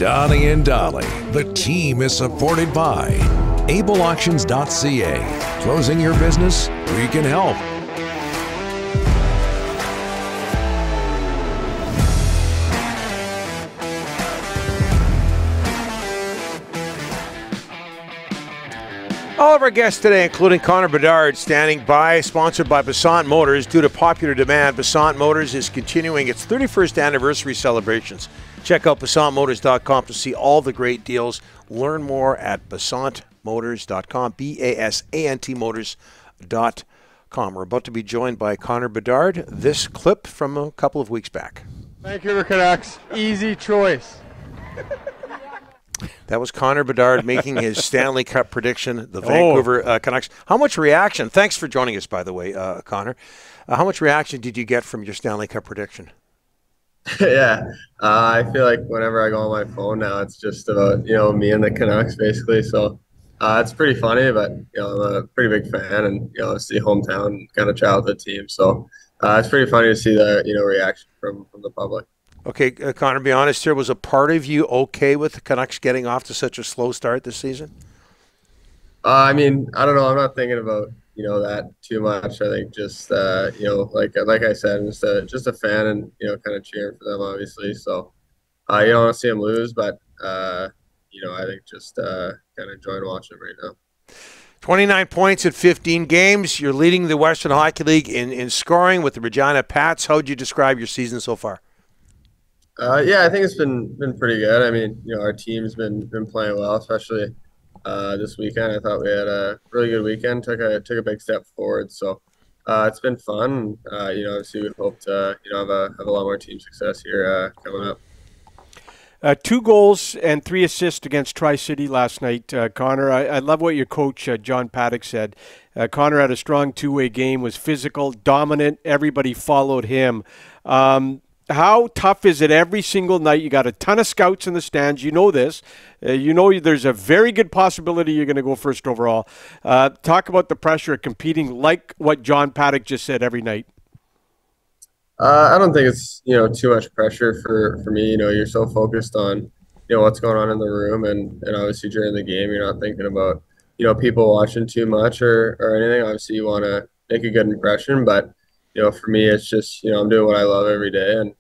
Donnie and Dolly. The team is supported by ableauctions.ca. Closing your business? We can help. All of our guests today, including Connor Bedard, standing by, sponsored by Basant Motors. Due to popular demand, Basant Motors is continuing its 31st anniversary celebrations. Check out BasantMotors.com to see all the great deals. Learn more at BasantMotors.com, BASANT Motors.com. We're about to be joined by Connor Bedard. This clip from a couple of weeks back. Vancouver Canucks, easy choice. That was Connor Bedard making his Stanley Cup prediction, the Vancouver Canucks. How much reaction, thanks for joining us, by the way, Connor. How much reaction did you get from your Stanley Cup prediction? Yeah, I feel like whenever I go on my phone now, it's just about, me and the Canucks, basically. So it's pretty funny, but, I'm a pretty big fan and, it's the hometown kind of childhood team. So it's pretty funny to see the, reaction from the public. Okay, Connor, be honest here. Was a part of you okay with the Canucks getting off to such a slow start this season? I mean, I don't know. I'm not thinking about, that too much. I think just, like I said, just a fan and, kind of cheering for them, obviously. So, you don't want to see them lose, but, I think just kind of enjoying watching them right now. 29 points in 15 games. You're leading the Western Hockey League in scoring with the Regina Pats. How would you describe your season so far? Yeah, I think it's been pretty good. I mean, our team's been playing well, especially this weekend. I thought we had a really good weekend. Took a big step forward. So it's been fun. Obviously we hope to have a lot more team success here coming up. 2 goals and 3 assists against Tri-City last night, Connor. I love what your coach, John Paddock, said. Connor had a strong two-way game, was physical, dominant. Everybody followed him. How tough is it every single night? You got a ton of scouts in the stands. You know this. There's a very good possibility you're going to go first overall. Talk about the pressure of competing like what John Paddock just said every night. I don't think it's, too much pressure for me. You're so focused on, what's going on in the room. And obviously during the game, you're not thinking about, people watching too much or anything. Obviously you want to make a good impression. But, for me, it's just, I'm doing what I love every day and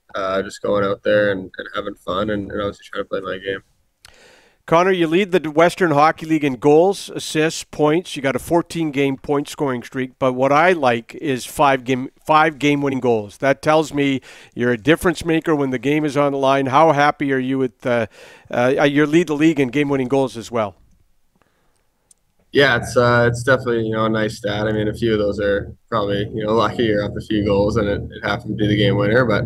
just going out there and having fun and obviously trying to play my game. Connor, you lead the Western Hockey League in goals, assists, points. You got a 14-game point scoring streak, but what I like is 5 game-winning goals. That tells me you're a difference maker when the game is on the line. How happy are you with your lead the league in game-winning goals as well? Yeah, it's definitely a nice stat. I mean, a few of those are probably lucky you're off a few goals and it happened to be the game winner, but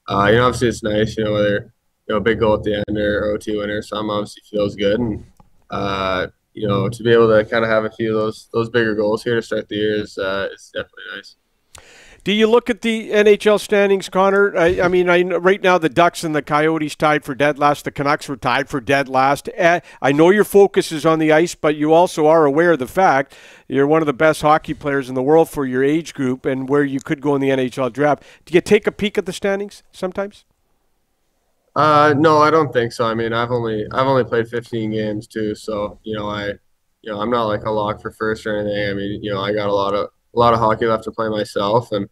obviously it's nice whether a big goal at the end or OT winner. Some obviously feels good, and to be able to kind of have a few of those bigger goals here to start the year is definitely nice. Do you look at the NHL standings, Connor? I mean, right now the Ducks and the Coyotes tied for dead last. The Canucks were tied for dead last. I know your focus is on the ice, but you also are aware of the fact you're one of the best hockey players in the world for your age group and where you could go in the NHL draft. Do you take a peek at the standings sometimes? No, I don't think so. I mean, I've only played 15 games too, so I'm not like a lock for first or anything. I mean, I got a lot of hockey left to play myself, and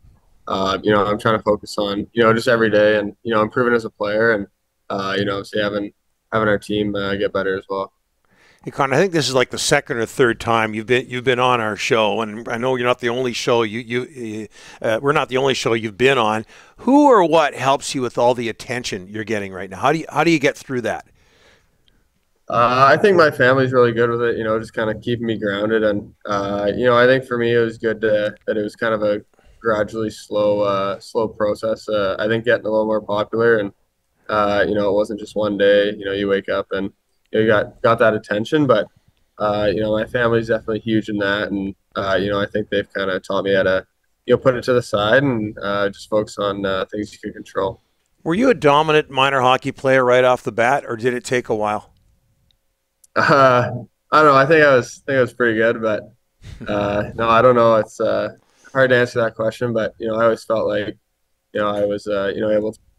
I'm trying to focus on just every day and improving as a player and obviously having our team get better as well. Hey, Connor, I think this is like the second or third time you've been on our show, and I know you're not the only show we're not the only show you've been on. Who or what helps you with all the attention you're getting right now? How do you get through that? I think my family's really good with it, just kind of keeping me grounded. And, I think for me, it was good that it was kind of a gradually slow process. I think getting a little more popular and, it wasn't just one day, you wake up and you got that attention, but, my family's definitely huge in that. And, I think they've kind of taught me how to, put it to the side and just focus on things you can control. Were you a dominant minor hockey player right off the bat, or did it take a while? I don't know. I think I was pretty good, but no, I don't know. It's hard to answer that question, but I always felt like I was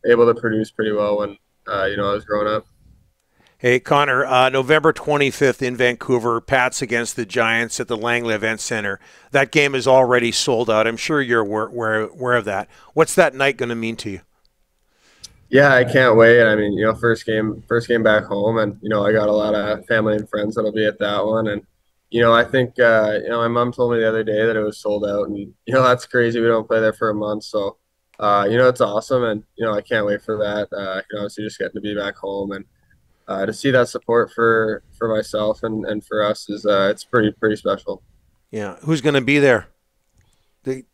able to produce pretty well when I was growing up. Hey, Connor, November 25th in Vancouver, Pats against the Giants at the Langley Event Center. That game is already sold out. I'm sure you're aware of that. What's that night going to mean to you? Yeah, I can't wait. I mean, first game back home, and I got a lot of family and friends that'll be at that one. And I think my mom told me the other day that it was sold out, and that's crazy. We don't play there for a month, so it's awesome, and I can't wait for that. Obviously, just getting to be back home and to see that support for myself and for us is it's pretty special. Yeah, who's going to be there? Did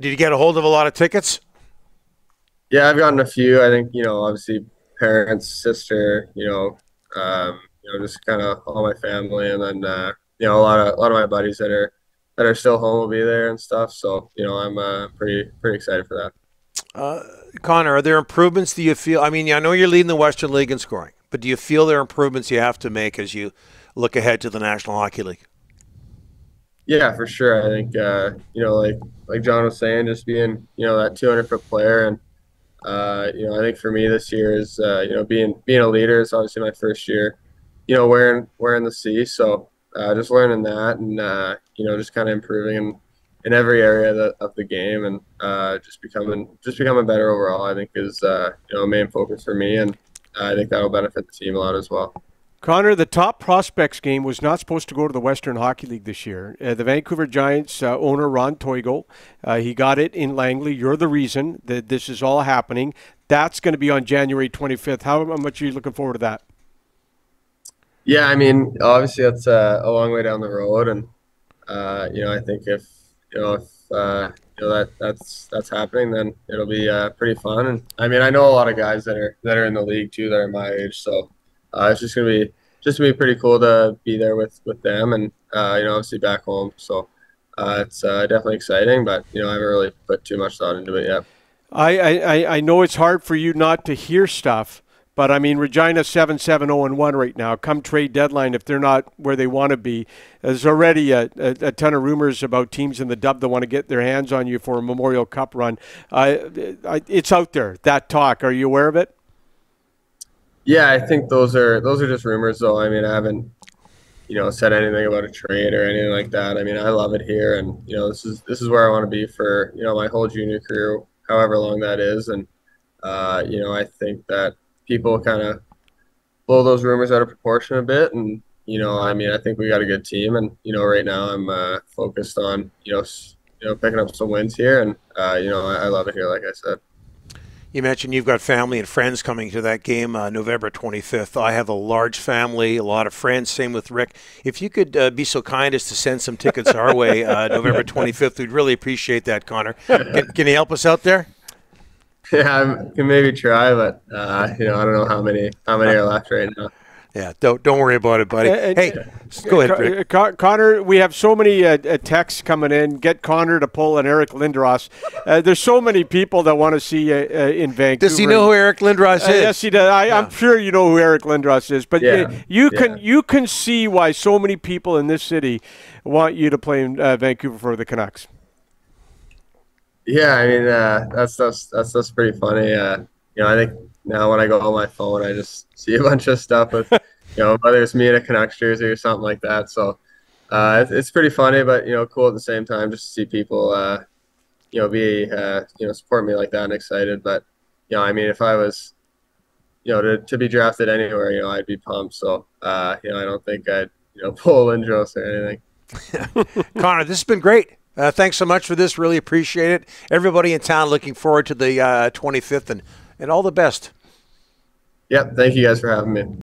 you get a hold of a lot of tickets? Yeah, I've gotten a few. I think obviously parents, sister, just kind of all my family, and then a lot of my buddies that are still home will be there and stuff. So I'm pretty excited for that. Connor, are there improvements do you feel? I mean, I know you're leading the Western League in scoring, but do you feel there are improvements you have to make as you look ahead to the National Hockey League? Yeah, for sure. I think like John was saying, just being that 200-foot player, and I think for me this year is being a leader. It's obviously my first year, wearing the C. So just learning that, and just kind of improving in every area of the game, and just becoming better overall, I think is a main focus for me, and I think that'll benefit the team a lot as well. Connor, the top prospects game was not supposed to go to the Western Hockey League this year. The Vancouver Giants owner, Ron Toigo, he got it in Langley. You're the reason that this is all happening. That's going to be on January 25th. How much are you looking forward to that? Yeah, I mean, obviously that's a long way down the road, and I think if that's happening, then it'll be pretty fun. And I mean, I know a lot of guys that are in the league too that are my age, so it's just gonna be pretty cool to be there with them, and obviously back home. So it's definitely exciting, but I haven't really put too much thought into it yet. I know it's hard for you not to hear stuff, but I mean, Regina 7-7-0-1 right now. Come trade deadline, if they're not where they want to be, there's already a ton of rumors about teams in the dub that want to get their hands on you for a Memorial Cup run. It's out there, that talk. Are you aware of it? Yeah, I think those are just rumors, though. I mean, I haven't said anything about a trade or anything like that. I mean, I love it here, and this is where I want to be for my whole junior career, however long that is. And I think that people kind of blow those rumors out of proportion a bit, and I mean, I think we got a good team, and right now I'm focused on picking up some wins here, and I love it here, like I said. You mentioned you've got family and friends coming to that game November 25th. I have a large family, a lot of friends. Same with Rick. If you could be so kind as to send some tickets our way November 25th, we'd really appreciate that, Connor. Can you help us out there? Yeah, I can maybe try, but I don't know how many are left right now. Yeah, don't worry about it, buddy. Hey, go ahead, Rick. Connor, we have so many texts coming in. Get Connor to pull an Eric Lindros. There's so many people that want to see you in Vancouver. Does he know who Eric Lindros is? Yes, he does. I'm sure you know who Eric Lindros is. But you can see why so many people in this city want you to play in Vancouver for the Canucks. Yeah, I mean that's pretty funny. I think now when I go on my phone, I just see a bunch of stuff with whether it's me in a Canucks jersey or something like that. So it's pretty funny, but cool at the same time just to see people be support me like that and excited. But I mean, if I was to be drafted anywhere, I'd be pumped. So I don't think I'd pull Lindros or anything. Connor, this has been great. Thanks so much for this. Really appreciate it. Everybody in town looking forward to the 25th, and all the best. Yep. Thank you guys for having me.